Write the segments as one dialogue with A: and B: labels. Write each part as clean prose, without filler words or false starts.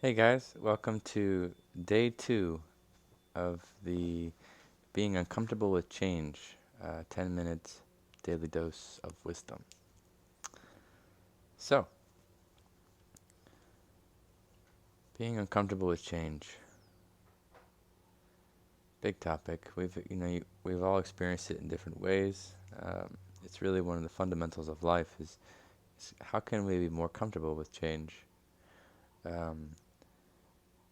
A: Hey guys, welcome to day 2 of the Being Uncomfortable with Change 10 minutes daily dose of wisdom. So, being uncomfortable with change, big topic. We've all experienced it in different ways. It's really one of the fundamentals of life is how can we be more comfortable with change? Um,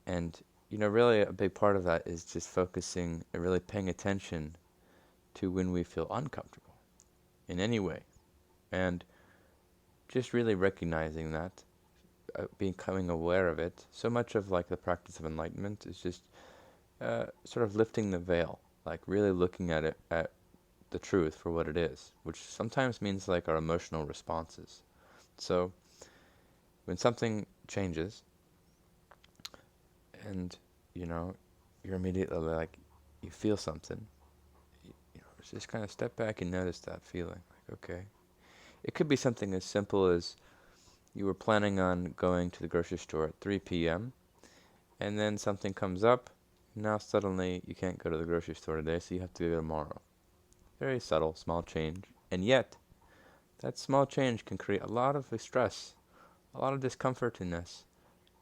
A: and really a big part of that is just focusing and really paying attention to when we feel uncomfortable in any way. And just really recognizing that, becoming aware of it. So much of like the practice of enlightenment is just sort of lifting the veil, like really looking at it at the truth for what it is, which sometimes means like our emotional responses. So when something changes, and you know, you're immediately like you feel something, just kind of step back and notice that feeling. Like okay, it could be something as simple as you were planning on going to the grocery store at 3 p.m. and then something comes up. Now suddenly you can't go to the grocery store today, so you have to go tomorrow. Very subtle, small change. And yet, that small change can create a lot of stress, a lot of discomfort in us.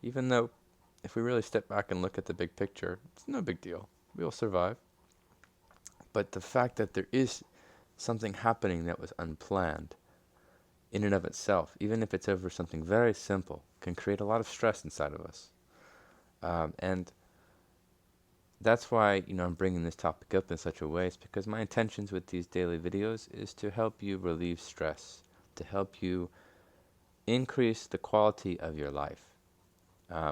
A: Even though, if we really step back and look at the big picture, it's no big deal. We'll survive. But the fact that there is something happening that was unplanned, in and of itself, even if it's over something very simple, can create a lot of stress inside of us. And that's why, I'm bringing this topic up in such a way. It's because my intentions with these daily videos is to help you relieve stress, to help you increase the quality of your life,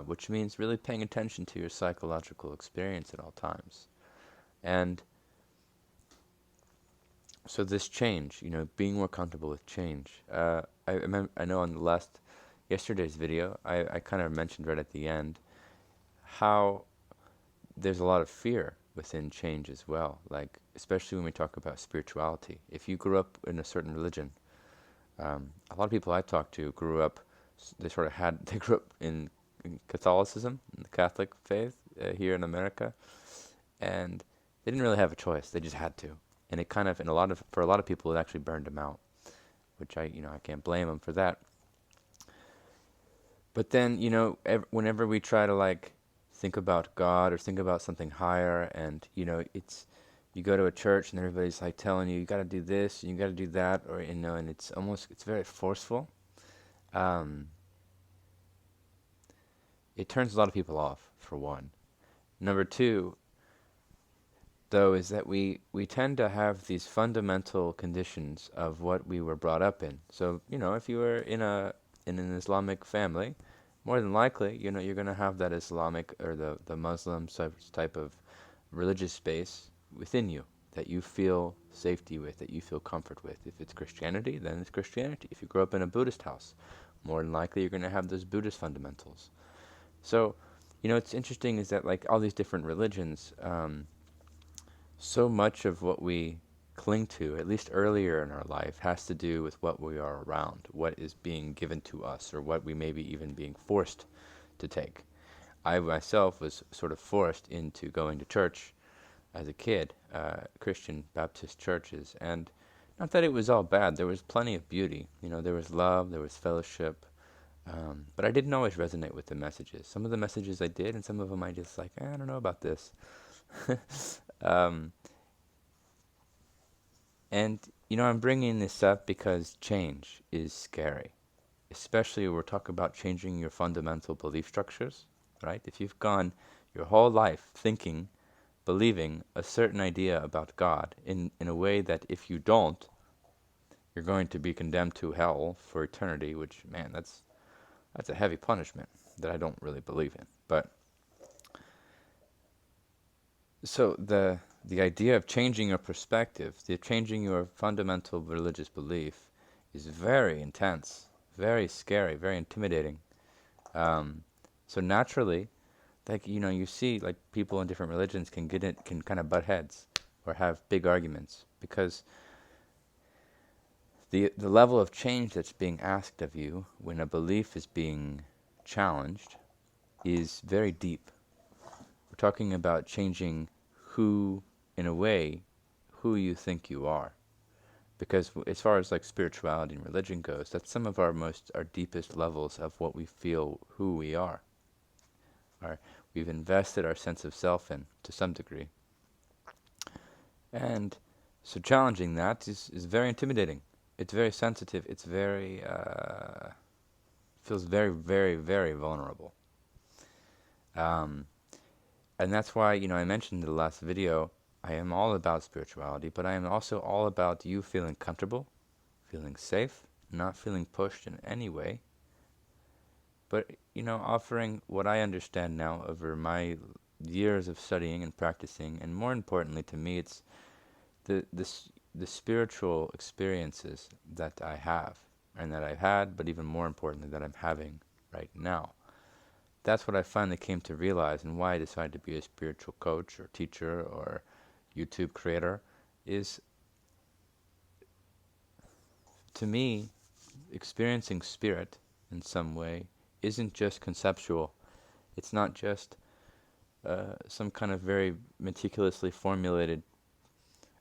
A: which means really paying attention to your psychological experience at all times. And so this change, being more comfortable with change. I know on yesterday's video, I kind of mentioned right at the end how there's a lot of fear within change as well, like especially when we talk about spirituality. If you grew up in a certain religion, a lot of people I talked to grew up, they grew up in Catholicism, in the Catholic faith here in America, and they didn't really have a choice. They just had to, and it kind of, for a lot of people, it actually burned them out, which I can't blame them for that. But then, whenever we try to like think about God or think about something higher, and you go to a church and everybody's like telling you got to do this and you got to do that, or and it's very forceful. Um, it turns a lot of people off, for one. Number two, though, is that we tend to have these fundamental conditions of what we were brought up in. So, if you were in an Islamic family, more than likely, you're going to have that Islamic or the Muslim type of religious space within you that you feel safety with, that you feel comfort with. If it's Christianity, then it's Christianity. If you grow up in a Buddhist house, more than likely you're going to have those Buddhist fundamentals. So, it's interesting is that like all these different religions, so much of what we cling to, at least earlier in our life, has to do with what we are around, what is being given to us, or what we may be even being forced to take. I myself was sort of forced into going to church as a kid, Christian Baptist churches, and not that it was all bad. There was plenty of beauty. There was love, there was fellowship, but I didn't always resonate with the messages. Some of the messages I did, and some of them I just like, I don't know about this. um, And, I'm bringing this up because change is scary, especially when we're talking about changing your fundamental belief structures, right? If you've gone your whole life thinking, believing a certain idea about God in a way that if you don't, you're going to be condemned to hell for eternity, which, man, that's a heavy punishment that I don't really believe in. But so the idea of changing your perspective, the changing your fundamental religious belief, is very intense, very scary, very intimidating. Um, so naturally, like you see, like people in different religions can kind of butt heads or have big arguments because the level of change that's being asked of you when a belief is being challenged is very deep. We're talking about changing who, in a way, who you think you are. Because as far as like spirituality and religion goes, that's some of our deepest levels of what we feel who we are. We've invested our sense of self in to some degree. And so challenging that is very intimidating. It's very sensitive. It's very, feels very, very, very vulnerable. And that's why, I mentioned in the last video, I am all about spirituality, but I am also all about you feeling comfortable, feeling safe, not feeling pushed in any way. But, offering what I understand now over my years of studying and practicing, and more importantly to me, it's the spiritual experiences that I have, and that I've had, but even more importantly, that I'm having right now. That's what I finally came to realize, and why I decided to be a spiritual coach or teacher or YouTube creator, is, to me, experiencing spirit in some way isn't just conceptual. It's not just some kind of very meticulously formulated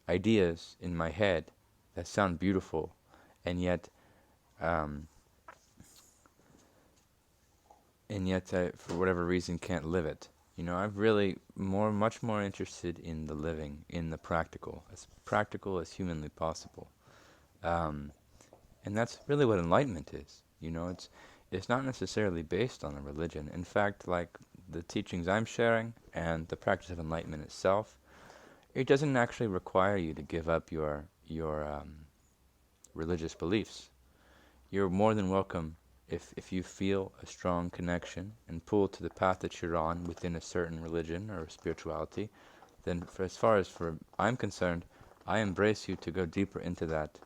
A: ideas in my head that sound beautiful, and yet I, for whatever reason, can't live it. I'm really much more interested in the living, in the practical as humanly possible. And that's really what enlightenment is. It's not necessarily based on a religion. In fact, like the teachings I'm sharing and the practice of enlightenment itself, it doesn't actually require you to give up your religious beliefs. You're more than welcome, if you feel a strong connection and pull to the path that you're on within a certain religion or spirituality, then as far as I'm concerned, I embrace you to go deeper into that,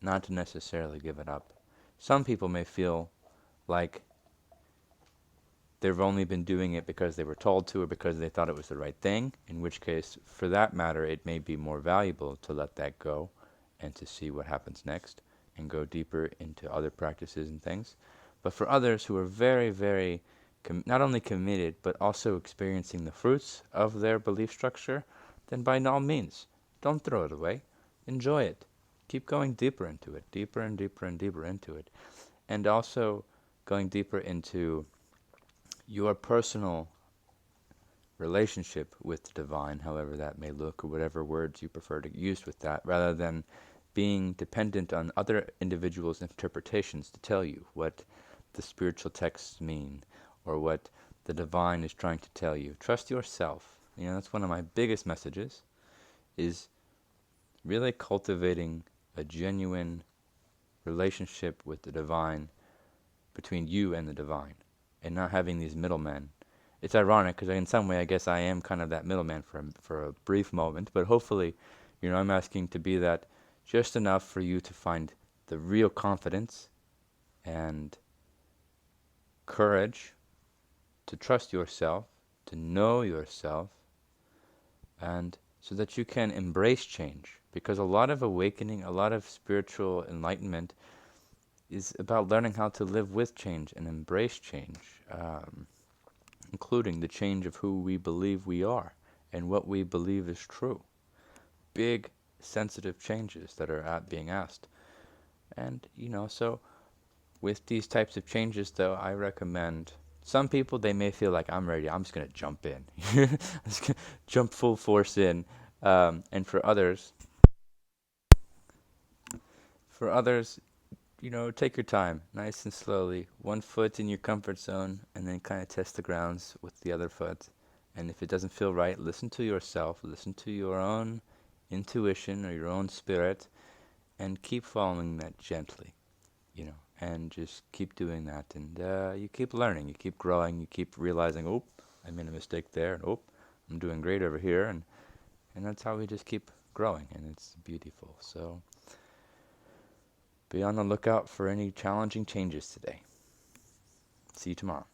A: not to necessarily give it up. Some people may feel like they've only been doing it because they were told to, or because they thought it was the right thing, in which case, for that matter, it may be more valuable to let that go and to see what happens next and go deeper into other practices and things. But for others who are very, very not only committed, but also experiencing the fruits of their belief structure, then by all means, don't throw it away. Enjoy it. Keep going deeper into it, deeper and deeper and deeper into it. And also going deeper into your personal relationship with the divine, however that may look, or whatever words you prefer to use with that, rather than being dependent on other individuals' interpretations to tell you what the spiritual texts mean, or what the divine is trying to tell you. Trust yourself. That's one of my biggest messages, is really cultivating a genuine relationship with the divine, between you and the divine, and not having these middlemen. It's ironic because in some way I guess I am kind of that middleman for a brief moment, but hopefully, I'm asking to be that just enough for you to find the real confidence and courage to trust yourself, to know yourself, and so that you can embrace change. Because a lot of awakening, a lot of spiritual enlightenment is about learning how to live with change and embrace change, including the change of who we believe we are and what we believe is true. Big, sensitive changes that are being asked. And, so with these types of changes, though, I recommend, some people, they may feel like, I'm ready, I'm just going to jump in. I'm just going to jump full force in. And for others, take your time, nice and slowly. One foot in your comfort zone, and then kind of test the grounds with the other foot. And if it doesn't feel right, listen to yourself, listen to your own intuition or your own spirit, and keep following that gently, and just keep doing that. And you keep learning, you keep growing, you keep realizing, oh, I made a mistake there, and oh, I'm doing great over here. And that's how we just keep growing, and it's beautiful. So be on the lookout for any challenging changes today. See you tomorrow.